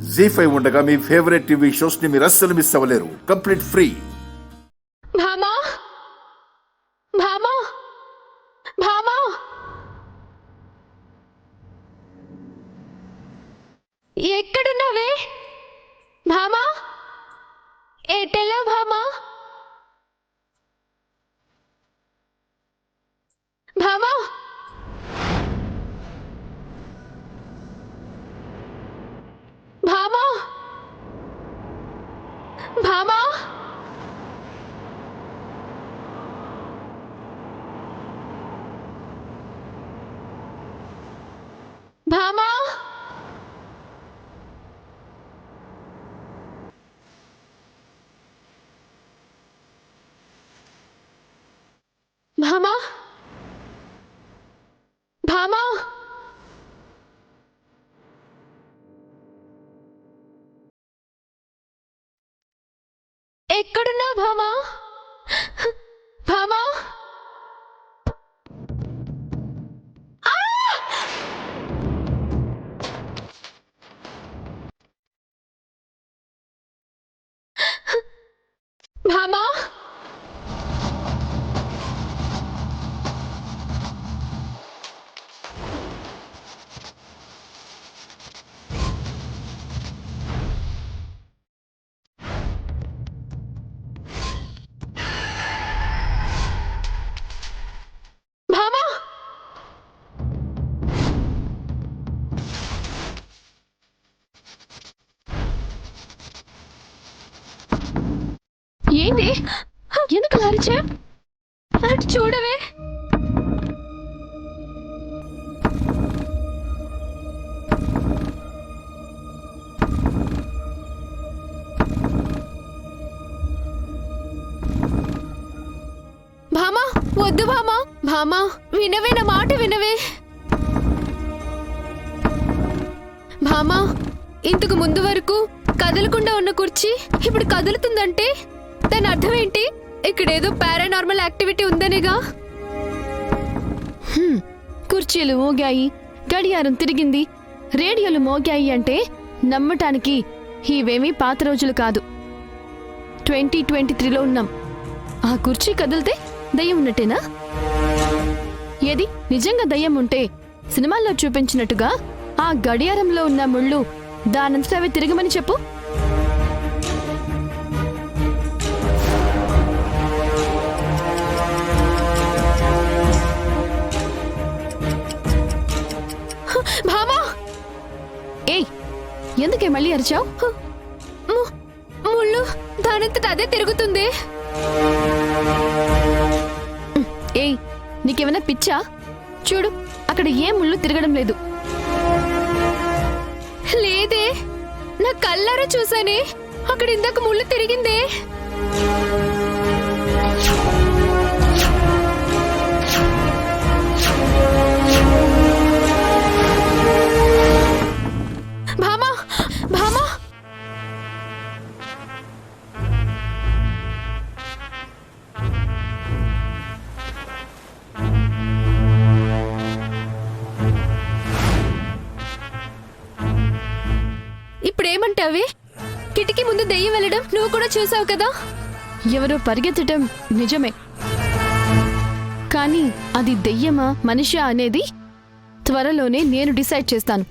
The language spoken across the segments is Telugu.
జీ5 ఉండగా మీ ఫేవరెట్ టీవీ షోస్ ని మీరు అస్సలు miss అవ్వలేరు. Complete free. Bhama Bhama Bhama ఎక్కడున్నావే Bhama? ఎటెలా Bhama? Bhama Bhama Bhama Bhama Bhama Bhama ఎక్కడున్నావు భామా? భామా భామా భామా ఏంటి? ఎందుకు అరిచా? అటు చూడవే. భామా వద్దు భామా. భామా వినవే, నా మాట వినవే. భామా ఇంతకు ముందు వరకు కదలకుండా ఉన్న కుర్చీ ఇప్పుడు కదులుతుందంటే దాని అర్థం ఏంటి? ఇక్కడేదో పారానార్మల్ యాక్టివిటీ ఉందనేగా. కుర్చీలు మోగాయి, గడియారం తిరిగింది, రేడియోలు మోగాయి అంటే నమ్మటానికి ఇవేమీ పాత రోజులు కాదు. 2023లో ఉన్నాం. ఆ కుర్చీ కదిలితే దయ్యం ఉన్నట్టేనా? ఏది నిజంగా దయ్యం ఉంటే సినిమాల్లో చూపించినట్టుగా ఆ గడియారంలో ఉన్న ముళ్ళు దానంతట అవి తిరగమని చెప్పు. భామా ఏయ్, ఎందుకే మళ్ళీ అరిచావు? ముళ్ళు దానంతట అదే తిరుగుతుంది. ఏయ్, నీకేమైనా పిచ్చా? చూడు, అక్కడ ఏ ముళ్ళు తిరగడం లేదు. లేదే, నా కళ్ళారా చూసానే, అక్కడ ఇందాక ముళ్ళు తిరిగిందే. భామా భామా ఇప్పుడేమంటావే? కిటికీ ముందు దెయ్యం వెళ్ళడం నువ్వు కూడా చూసావు కదా. ఎవరో పరిగెత్తటం నిజమే, కానీ అది దెయ్యమా మనిషా అనేది త్వరలోనే నేను డిసైడ్ చేస్తాను.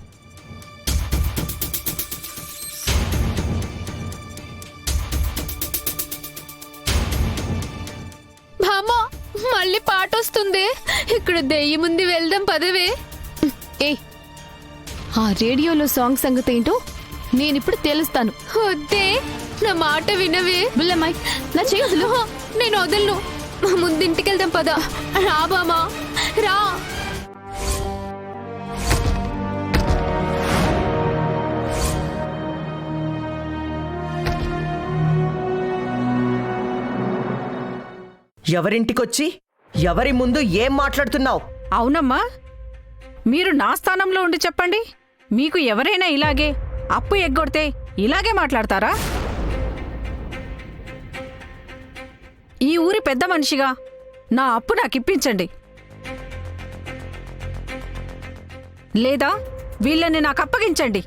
భామా మళ్ళీ పాట వస్తుంది. ఇక్కడ దెయ్యం ఉంది, వెళ్దాం పదవే. ఏ, ఆ రేడియోలో సాంగ్ సంగతి ఏంటో నేనిప్పుడు తెలుస్తాను. వద్దే, నా మాట వినవే. బుల్లమ్మాయి, నా చేతులు. నేను వదలను. ముందు ఇంటికి వెళ్దాం పద. రా బామా, రా. ఎవరింటికొచ్చి ఎవరి ముందు ఏం మాట్లాడుతున్నావు? అవునమ్మా, మీరు నా స్థానంలో ఉండి చెప్పండి. మీకు ఎవరైనా ఇలాగే అప్పు ఎగ్గొడితే ఇలాగే మాట్లాడతారా? ఈ ఊరి పెద్ద మనిషిగా నా అప్పు నాకిప్పించండి, లేదా వీళ్ళని నాకు అప్పగించండి.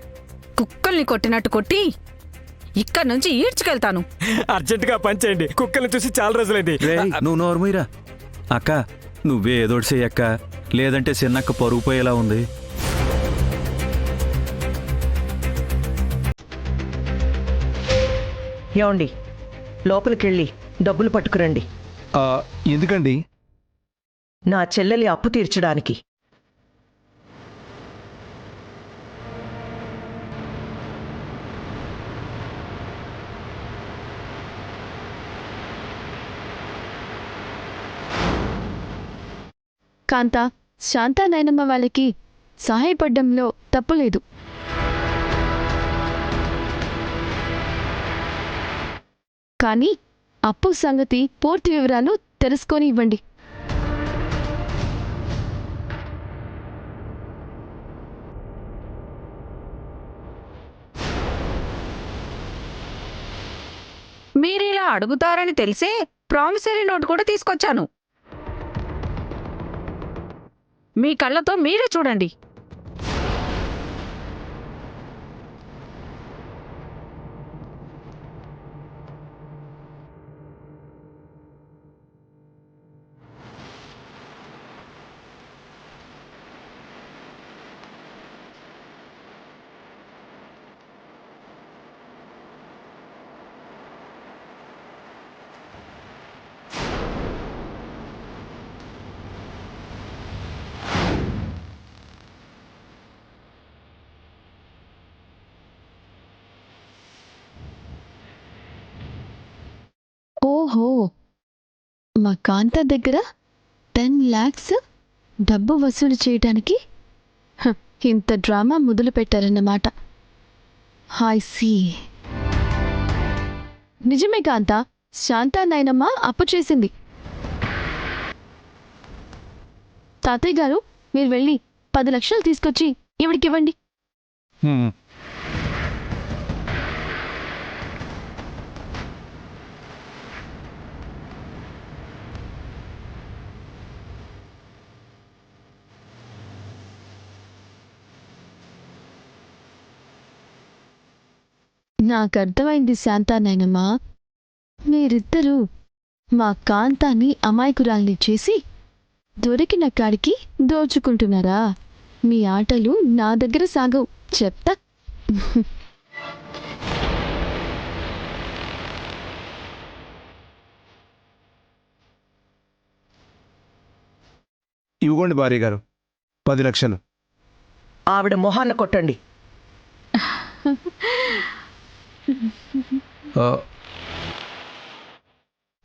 కుక్కల్ని కొట్టినట్టు కొట్టి ఇక్కడి నుంచి ఈడ్చుకెళ్తాను. అర్జెంటుగా పనిచేయండి, కుక్కల్ని చూసి చాలా రోజులైంది. రేయ్, నువ్వు నోరుమూయరా. అక్క, నువ్వే ఏదోటి చెయ్యక్క, లేదంటే చిన్నక్క పరుగు పోయేలా ఉంది. ఏమండి, లోపలికెళ్ళి డబ్బులు పట్టుకురండి. ఎందుకండి? నా చెల్లెలి అప్పు తీర్చడానికి. కాంత, శాంతా నాయనమ్మ వాళ్ళకి సహాయపడ్డంలో తప్పులేదు. కానీ అప్పు సంగతి పూర్తి వివరాలు తెలుసుకొని ఇవ్వండి. మీరిలా అడుగుతారని తెలిసే ప్రామిసరీ నోట్ కూడా తీసుకొచ్చాను. మీ కళ్ళతో మీరే చూడండి. ఓహో, మా కాంత దగ్గర 10 lakhs డబ్బు వసూలు చేయడానికి ఇంత డ్రామా మొదలు పెట్టారన్నమాట. I see. నిజమే కాంత, శాంతా నాయనమ్మ అప్పు చేసింది. తాతయ్య గారు, మీరు వెళ్ళి 10 లక్షలు తీసుకొచ్చి ఇవిడికివ్వండి. నాకర్థమైంది శాంతా నాయనమ్మ, మీరిద్దరూ మా కాంతాన్ని అమాయకురాల్ని చేసి దొరికిన కాడికి దోచుకుంటున్నారా? మీ ఆటలు నా దగ్గర సాగవు, చెప్తా. ఇవ్వండి భార్య గారు, 10 లక్షలు. ఆవిడ మొహాన్న కొట్టండి.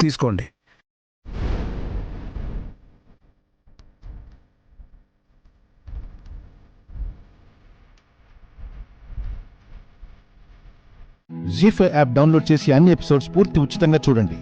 తీసుకోండి. జీ5 యాప్ డౌన్లోడ్ చేసి అన్ని ఎపిసోడ్స్ పూర్తి ఉచితంగా చూడండి.